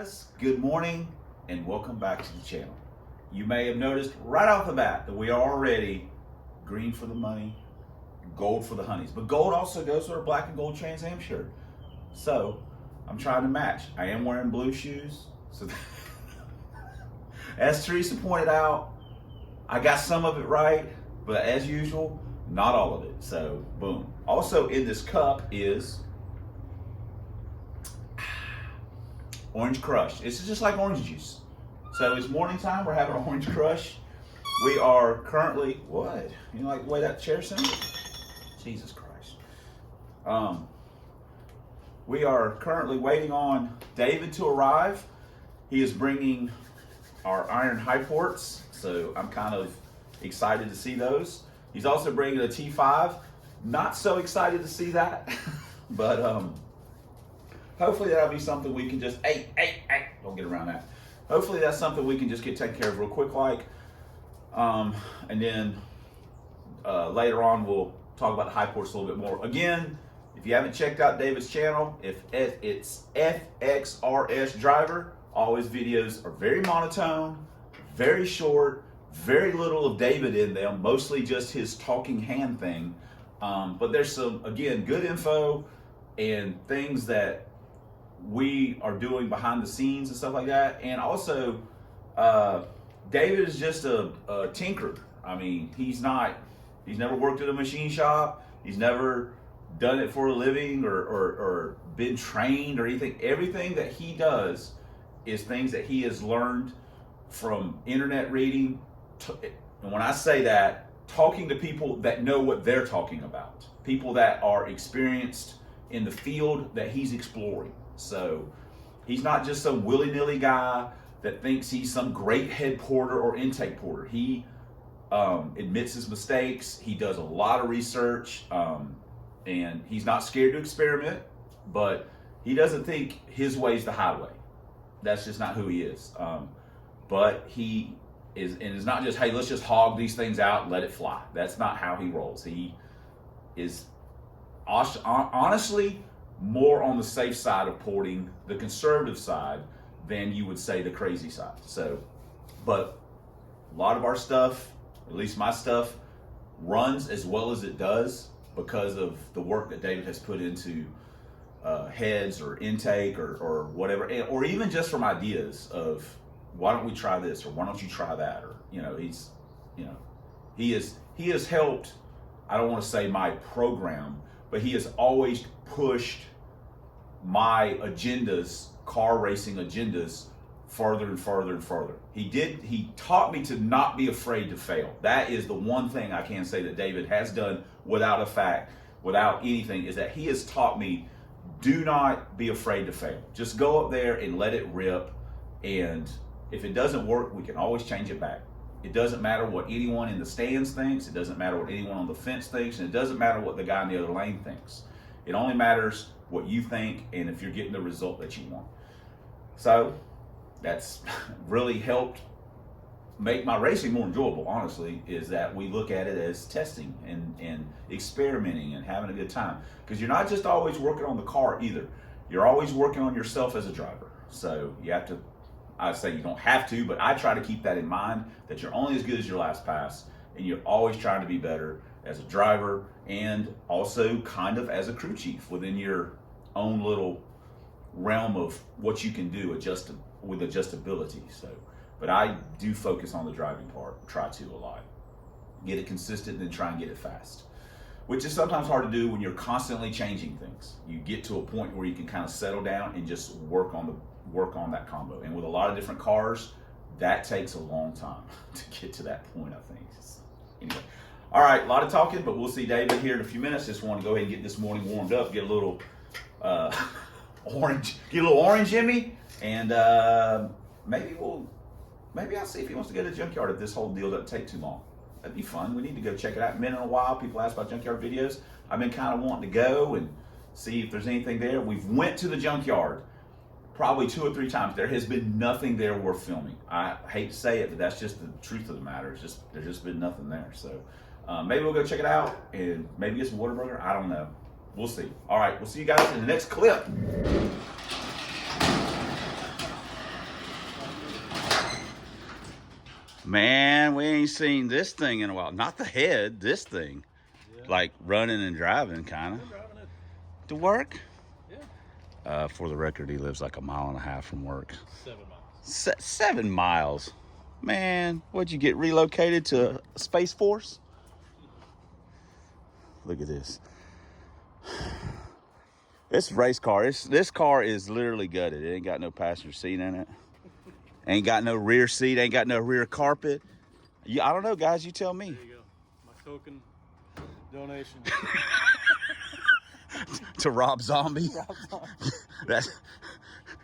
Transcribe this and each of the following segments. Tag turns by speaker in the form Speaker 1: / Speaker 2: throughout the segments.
Speaker 1: guys, good morning and welcome back to the channel. You may have noticed right off the bat that we are already green for the money, gold for the honeys, but gold also goes with our black and gold Trans Am shirt. So I'm trying to match. I am wearing blue shoes. So as Teresa pointed out, I got some of it right, but as usual, not all of it. So boom. Also in this cup is orange crush. This is just like orange juice. So it's morning time, we're having orange crush. We are currently, what? You know, like the way that chair sounds? Jesus Christ. We are currently waiting on David to arrive. He is bringing our iron high ports, so I'm kind of excited to see those. He's also bringing a T5. Not so excited to see that, but hopefully that'll be something we can just, hey, don't get around that. Hopefully that's something we can just get taken care of real quick like. And then later on we'll talk about the high ports a little bit more. Again, if you haven't checked out David's channel, it's FXRS Driver. All his videos are very monotone, very short, very little of David in them, mostly just his talking hand thing. But there's some, again, good info and things that we are doing behind the scenes and stuff like that. And also, David is just a tinkerer. I mean, he's never worked at a machine shop. He's never done it for a living or been trained or anything. Everything that he does is things that he has learned from internet reading. And when I say that, talking to people that know what they're talking about, people that are experienced in the field that he's exploring. So he's not just some willy-nilly guy that thinks he's some great head porter or intake porter. He admits his mistakes. He does a lot of research, and he's not scared to experiment, but he doesn't think his way's the highway. That's just not who he is. But he is, and it's not just, hey, let's just hog these things out and let it fly. That's not how he rolls. He is honestly more on the safe side of porting, the conservative side, than you would say the crazy side. So, but a lot of our stuff, at least my stuff, runs as well as it does because of the work that David has put into heads or intake or whatever, or even just from ideas of why don't we try this or why don't you try that, or he has helped. I don't want to say my program, but he has always pushed my agendas, car racing agendas, further and further and further. He taught me to not be afraid to fail. That is the one thing I can say that David has done without a fact, without anything, is that he has taught me, do not be afraid to fail. Just go up there and let it rip. And if it doesn't work, we can always change it back. It doesn't matter what anyone in the stands thinks. It doesn't matter what anyone on the fence thinks. And it doesn't matter what the guy in the other lane thinks. It only matters what you think and if you're getting the result that you want. So that's really helped make my racing more enjoyable, honestly, is that we look at it as testing and experimenting and having a good time. Because you're not just always working on the car either. You're always working on yourself as a driver. So you have to, I say you don't have to, but I try to keep that in mind, that you're only as good as your last pass, and you're always trying to be better as a driver and also kind of as a crew chief within your own little realm of what you can do with adjustability. So, but I do focus on the driving part, try to a lot. Get it consistent and then try and get it fast, which is sometimes hard to do when you're constantly changing things. You get to a point where you can kind of settle down and just work on that combo. And with a lot of different cars, that takes a long time to get to that point, I think. Anyway, all right, a lot of talking, but we'll see David here in a few minutes. Just want to go ahead and get this morning warmed up, get a little orange in me, and maybe I'll see if he wants to go to the junkyard if this whole deal doesn't take too long. That'd be fun. We need to go check it out. Been in a while. People ask about junkyard videos. I've been kind of wanting to go and see if there's anything there. We've went to the junkyard probably 2 or 3 times. There has been nothing there worth filming. I hate to say it, but that's just the truth of the matter. There's just been nothing there. So maybe we'll go check it out and maybe get some Whataburger. I don't know. We'll see. All right, we'll see you guys in the next clip.
Speaker 2: Man, we ain't seen this thing in a while. Not the head, this thing. Yeah. Like running and driving, kind of. Driving it. To work? Yeah. For the record, he lives like 1.5 miles from work.
Speaker 3: 7 miles.
Speaker 2: 7 miles. Man, what'd you get relocated to Space Force? Look at this. This race car, this car is literally gutted. It ain't got no passenger seat in it. Ain't got no rear seat, ain't got no rear carpet. I don't know, guys, you tell me.
Speaker 3: There you go. My token donation.
Speaker 2: To Rob Zombie?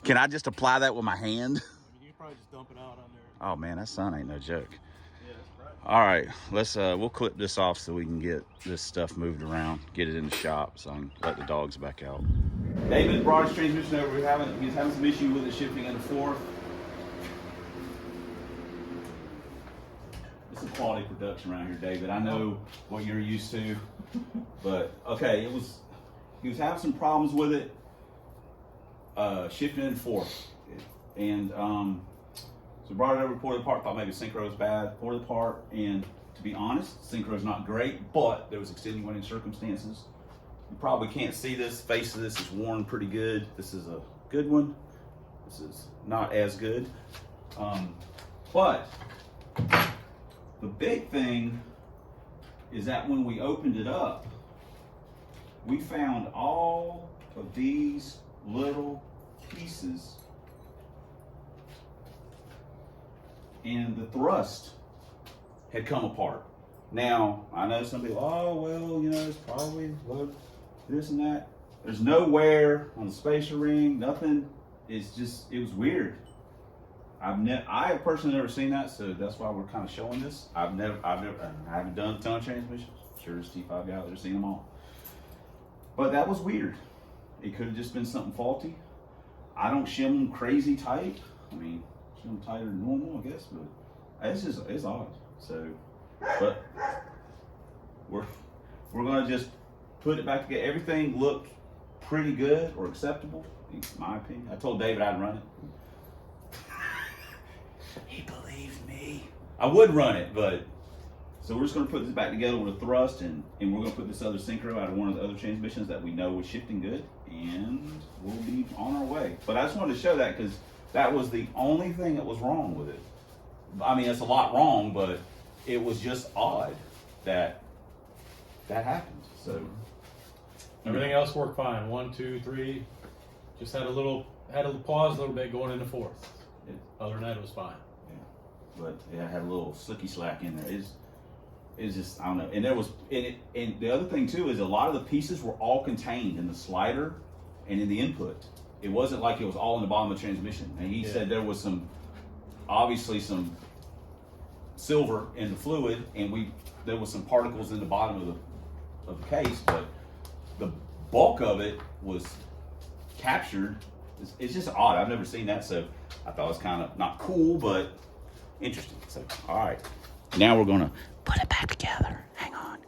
Speaker 2: Can I just apply that with my hand?
Speaker 3: I mean, you can probably just dump it out on there.
Speaker 2: Oh man, that sun ain't no joke.
Speaker 3: Yeah, that's right.
Speaker 2: All right, let's we'll clip this off so we can get this stuff moved around, get it in the shop so I can let the dogs back out.
Speaker 1: David brought his transmission over. He's having some issue with it shifting into fourth. It's a quality production around here, David. I know what you're used to, but okay, he was having some problems with it shifting into fourth, and so brought it over, poured it apart. Thought maybe synchro was bad. Poured it apart, and to be honest, synchro's not great, but there was extenuating circumstances. You probably can't see this. Face of this is worn pretty good. This is a good one. This is not as good, but the big thing is that when we opened it up, we found all of these little pieces and the thrust had come apart. Now, I know some people, oh, well, you know, it's probably look, this and that. There's no wear on the spacer ring, nothing. It's just, it was weird. I have personally never seen that, so that's why we're kind of showing this. I haven't done a ton of transmissions. Sure, there's T5 guy out there seen them all. But that was weird. It could have just been something faulty. I don't shim them crazy tight. I mean, shim them tighter than normal, I guess, but it's odd. So, but we're gonna just put it back together. Everything looked pretty good or acceptable, in my opinion. I told David I'd run it. He believed me. I would run it, but so we're just going to put this back together with a thrust, and we're going to put this other synchro out of one of the other transmissions that we know was shifting good, and we'll be on our way. But I just wanted to show that because that was the only thing that was wrong with it. I mean, it's a lot wrong, but it was just odd that happened. So
Speaker 3: everything else worked fine. 1, 2, 3. Just had a pause a little bit going into fourth. Other than that, it was fine.
Speaker 1: Yeah, but yeah, I had a little slicky slack in there. It's just, I don't know. And there was, and the other thing too is a lot of the pieces were all contained in the slider and in the input. It wasn't like it was all in the bottom of the transmission. And he said there was obviously some silver in the fluid, and there was some particles in the bottom of the case, but the bulk of it was captured. It's just odd. I've never seen that, so I thought it was kind of not cool, but interesting. So, all right. Now we're going to put it back together. Hang on.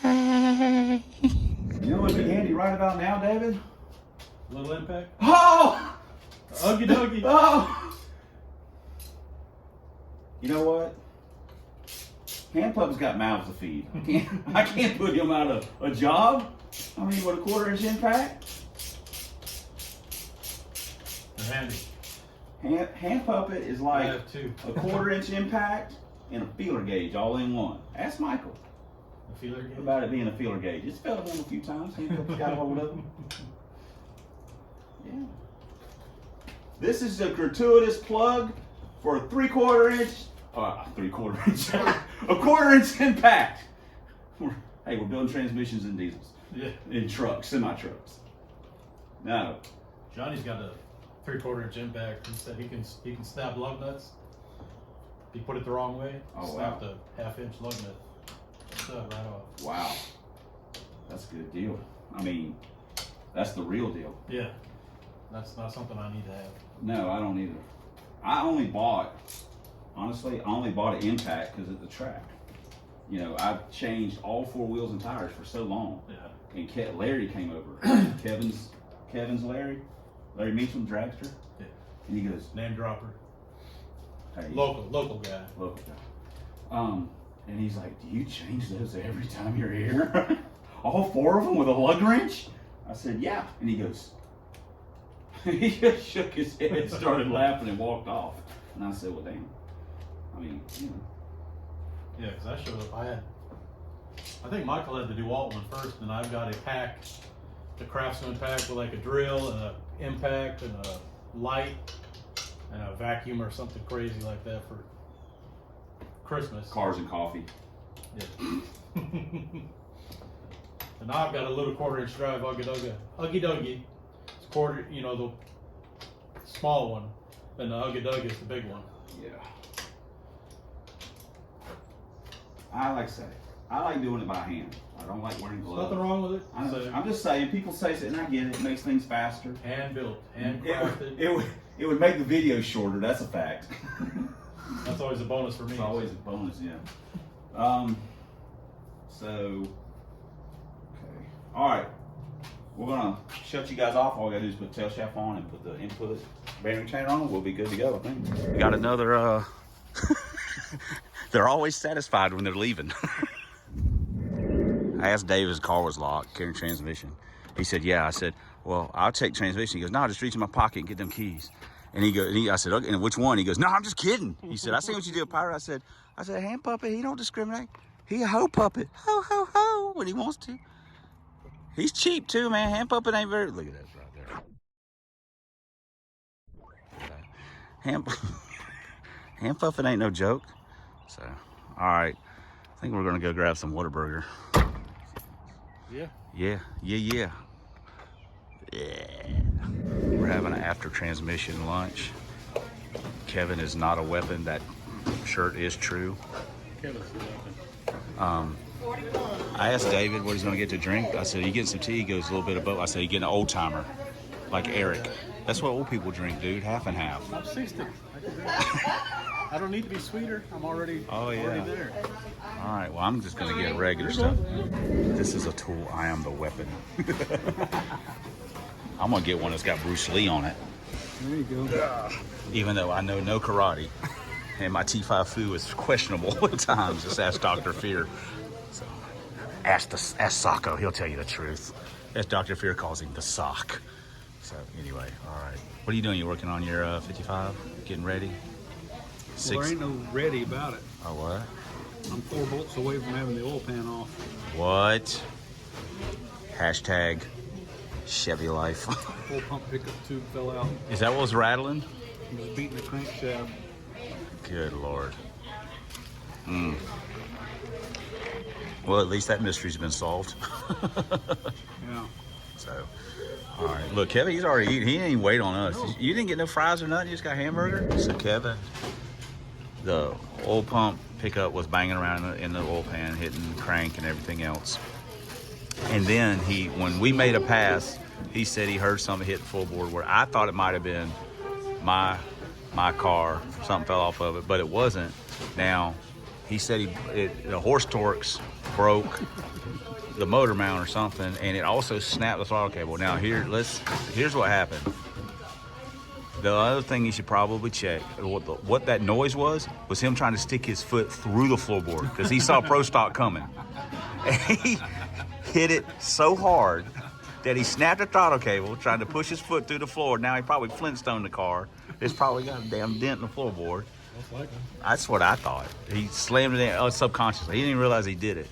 Speaker 1: Hey. You know what'd be handy right about now, David?
Speaker 3: Little impact.
Speaker 1: Oh!
Speaker 3: Okie dokie.
Speaker 1: Oh! You know what? Hand pup's got mouths to feed. I can't put him out of a job. I mean, what, a 1/4 inch impact?
Speaker 3: Handy.
Speaker 1: Hand puppet is like
Speaker 3: a
Speaker 1: 1/4 inch impact and a feeler gauge all in one. Ask Michael.
Speaker 3: A feeler gauge?
Speaker 1: About it being a feeler gauge. It's fell him a few times. Hand puppet's got a hold of him. Yeah. This is a gratuitous plug for a 3/4 inch, 3/4 inch, a 1/4 inch impact. Hey, we're building transmissions in diesels.
Speaker 3: Yeah.
Speaker 1: In trucks, semi-trucks. No.
Speaker 3: Johnny's got a 3/4 inch impact. He said he can snap lug nuts. If you put it the wrong way, snap the 1/2 inch lug nut. Right off.
Speaker 1: Wow. That's a good deal. I mean, that's the real deal.
Speaker 3: Yeah. That's not something I need to have.
Speaker 1: No, I don't either. I only bought an impact because of the track. You know, I've changed all 4 wheels and tires for so long.
Speaker 3: Yeah.
Speaker 1: And Larry came over. Kevin's Larry Meacham, dragster.
Speaker 3: Yeah.
Speaker 1: And he goes,
Speaker 3: name dropper.
Speaker 1: Hey,
Speaker 3: local guy.
Speaker 1: Local guy. And he's like, do you change those every time you're here? All 4 of them with a lug wrench? I said, yeah. And he goes, he just shook his head, started laughing, and walked off. And I said, well, damn. I mean, you know.
Speaker 3: Yeah, because I showed up. I think Michael had to do Altman first, and I've got a pack, the Craftsman pack with like a drill and a impact and a light and a vacuum or something crazy like that for Christmas.
Speaker 1: Cars and coffee.
Speaker 3: Yeah. And now I've got a little 1/4-inch drive Uggy Duggy. It's quarter, you know, the small one, and the Uggy Duggy is the big one.
Speaker 1: Yeah. I like to say, I like doing it by hand. I don't like wearing gloves.
Speaker 3: Nothing wrong with it.
Speaker 1: I'm just saying, people say it, and I get it. It makes things faster.
Speaker 3: Hand built, handcrafted.
Speaker 1: It would make the video shorter. That's a fact.
Speaker 3: That's always a bonus for me.
Speaker 1: It's always a bonus, yeah. So, okay. All right. We're gonna shut you guys off. All we gotta do is put the tail shaft on and put the input bearing chain on. We'll be good to go, I think.
Speaker 2: We got another, they're always satisfied when they're leaving. I asked Dave if his car was locked, carrying transmission. He said, yeah. I said, well, I'll take transmission. He goes, no, just reach in my pocket and get them keys. And I said, okay, and which one? He goes, no, I'm just kidding. He said, I see what you did, Pirate. I said, hand puppet, he don't discriminate. He a hoe puppet. Ho, ho, ho, when he wants to. He's cheap too, man. Hand puppet ain't very, look at that right there. Hand puppet ain't no joke. So, all right. I think we're gonna go grab some Whataburger.
Speaker 3: Yeah.
Speaker 2: Yeah. We're having an after transmission lunch. Kevin is not a weapon. That shirt is true.
Speaker 3: Kevin's a weapon.
Speaker 2: I asked David what he's going to get to drink. I said, you getting some tea? He goes, a little bit of both. I said, you getting an old timer, like Eric. That's what old people drink, dude, half and half.
Speaker 3: I'm 60. I don't need to be sweeter. I'm already, already there.
Speaker 2: All right, well, I'm just going to get regular stuff. This is a tool. I am the weapon. I'm going to get one that's got Bruce Lee on it.
Speaker 3: There you go.
Speaker 2: Even though I know no karate. And my T5 foo is questionable at times. Just ask Dr. Fear. So, ask Socko. He'll tell you the truth. As Dr. Fear calls him, the sock. So anyway, all right. What are you doing? You working on your 55? Getting ready?
Speaker 4: Well, there ain't no ready about it.
Speaker 2: Oh, what?
Speaker 4: I'm 4 bolts away from having the oil pan off.
Speaker 2: What? Hashtag Chevy life.
Speaker 4: Full pump pickup tube fell out.
Speaker 2: Is that what was rattling?
Speaker 4: It was beating the crankshaft.
Speaker 2: Good Lord. Well, at least that mystery's been solved.
Speaker 4: Yeah.
Speaker 2: So, all right. Look, Kevin, he's already eating. He didn't even wait on us. You didn't get no fries or nothing? You just got hamburger? So, Kevin, the oil pump pickup was banging around in the oil pan, hitting the crank and everything else. And then when we made a pass, he said he heard something hit the full board where I thought it might have been my car. Something fell off of it, but it wasn't. Now, he said the horse torques broke the motor mount or something, and it also snapped the throttle cable. Now here's what happened. The other thing you should probably check, what that noise was him trying to stick his foot through the floorboard because he saw Pro Stock coming. And he hit it so hard that he snapped the throttle cable trying to push his foot through the floor. Now he probably Flintstone the car. It's probably got a damn dent in the floorboard. That's what I thought. He slammed it in subconsciously. He didn't even realize he did it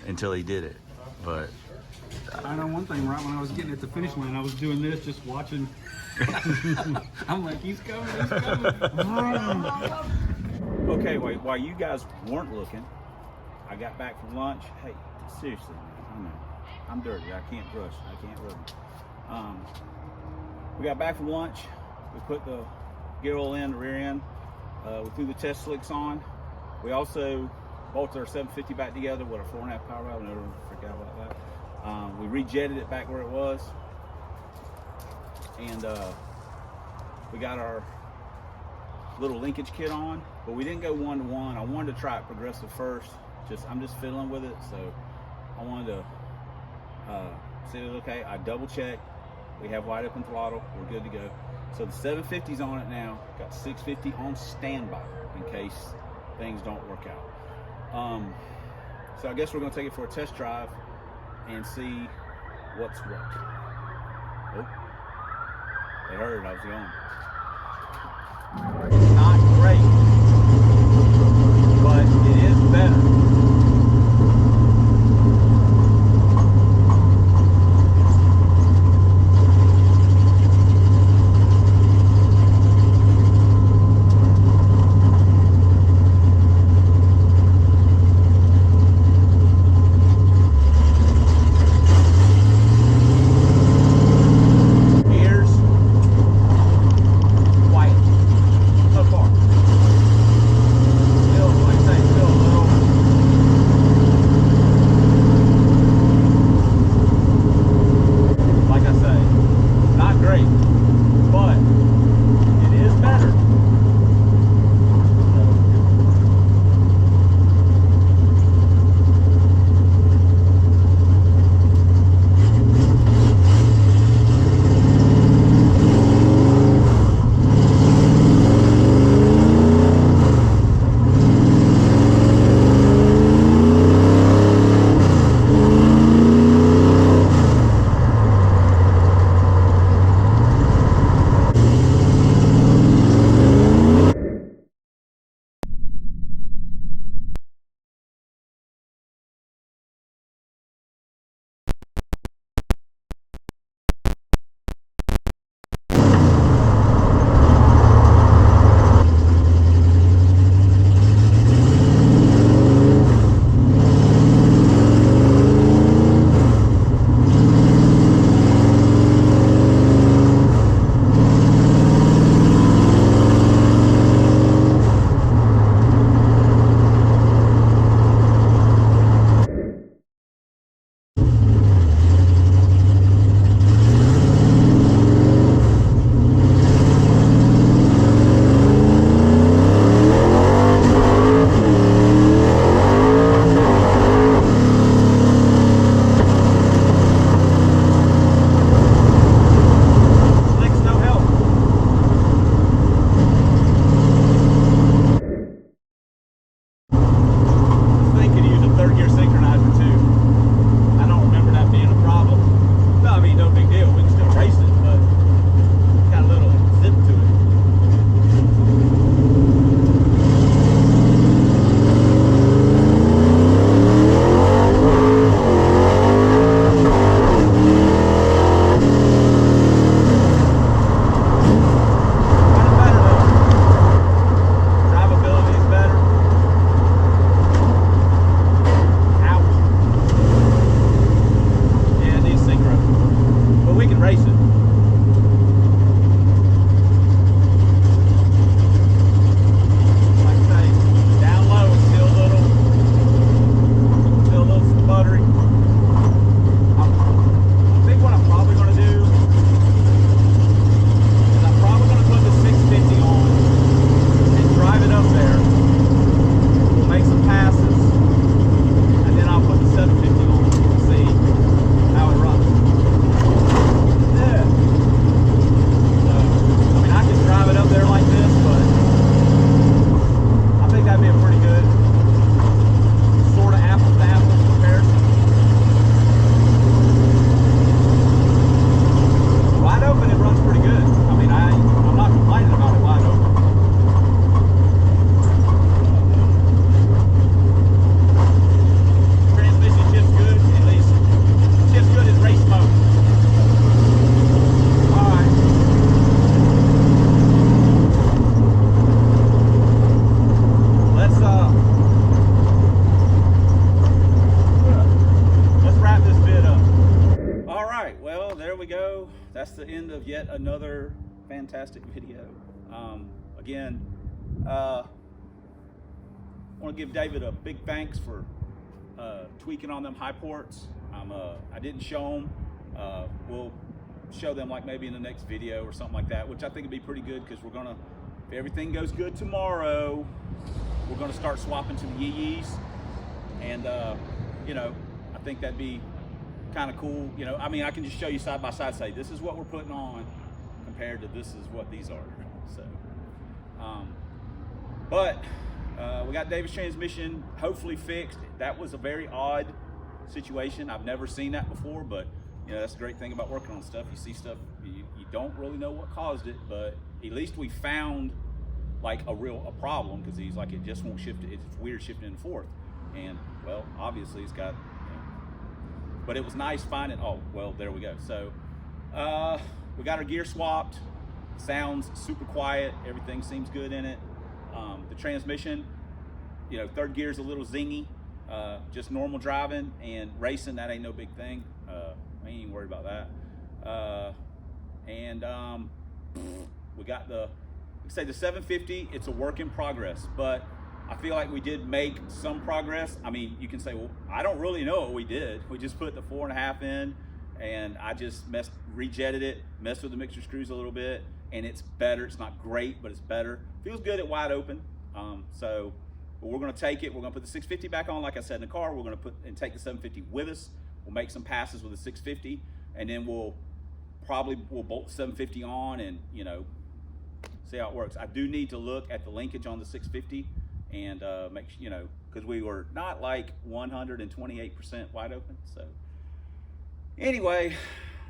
Speaker 2: until he did it. But
Speaker 4: I know one thing, right when I was getting at the finish line, I was doing this, just watching. I'm like, he's coming.
Speaker 1: Okay, wait, while you guys weren't looking, I got back from lunch. Hey, seriously, man, I know. I'm dirty. I can't brush. I can't rub. We got back from lunch. We put the gear oil in, the rear end. We threw the test slicks on. We also bolted our 750 back together with a 4.5 power valve. Never forgot about that. We rejetted it back where it was. And we got our little linkage kit on, but we didn't go 1-to-1. I wanted to try it progressive first. I'm just fiddling with it, so I wanted to see it was okay. I double checked. We have wide open throttle. We're good to go.
Speaker 5: So the 750's on it now. Got 650 on standby in case things don't work out. So I guess we're gonna take it for a test drive and see what's what. Oh, they heard I was going. Not great, but it is better. That's the end of yet another fantastic video. Again, I want to give David a big thanks for tweaking on them high ports. I didn't show them. We'll show them like maybe in the next video or something like that, which I think would be pretty good, because we're gonna, if everything goes good tomorrow, we're gonna start swapping to the yee-yees. And you know, I think that'd be kind of cool. You know, I mean, I can just show you side by side, say this is what we're putting on compared to this is what these are. So, but we got David's transmission hopefully fixed. That was a very odd situation. I've never seen that before, but you know, that's the great thing about working on stuff. You see stuff, you don't really know what caused it, but at least we found like a problem, because he's like, it just won't shift. It's weird shifting in fourth. And well, obviously it's got, you know, but it was nice finding, oh, well, there we go. So we got our gear swapped. Sounds super quiet. Everything seems good in it. The transmission, you know, third gear's a little zingy. Just normal driving and racing, that ain't no big thing. I ain't even worried about that. We got the 750, it's a work in progress, but I feel like we did make some progress. I mean, you can say, well, I don't really know what we did. We just put the 4.5 in, and I just rejetted it, messed with the mixer screws a little bit, and it's better. It's not great, but it's better. Feels good at wide open. So we're gonna take it. We're gonna put the 650 back on, like I said in the car. We're gonna take the 750 with us. We'll make some passes with the 650, and then we'll bolt the 750 on, and you know, see how it works. I do need to look at the linkage on the 650 and make sure, you know, because we were not like 128% wide open. So anyway,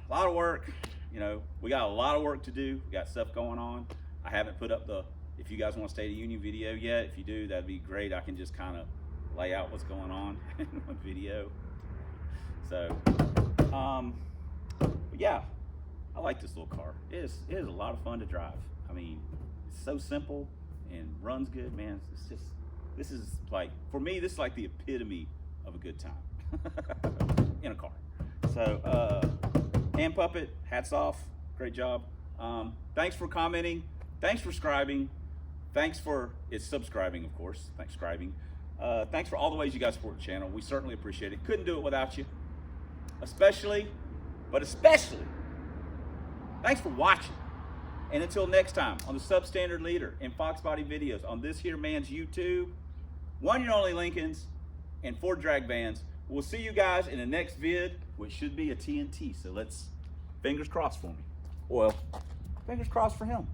Speaker 5: a lot of work. You know, we got a lot of work to do. We got stuff going on. I haven't put up if you guys want to State of Union video yet. If you do, that'd be great. I can just kind of lay out what's going on in one video. So, but yeah, I like this little car. It is a lot of fun to drive. I mean, it's so simple and runs good, man. This is like, for me, this is like the epitome of a good time in a car. So, Hand Puppet, hats off, great job. Thanks for commenting. Thanks for subscribing. It's subscribing, of course. Thanks for subscribing. Thanks for all the ways you guys support the channel. We certainly appreciate it. Couldn't do it without you. Especially, thanks for watching. And until next time, on the Substandard Leader and Fox Body videos, on this here man's YouTube, one and only Lincolns and Ford drag vans. We'll see you guys in the next vid, which should be a TNT. So let's, fingers crossed for me. Well, fingers crossed for him.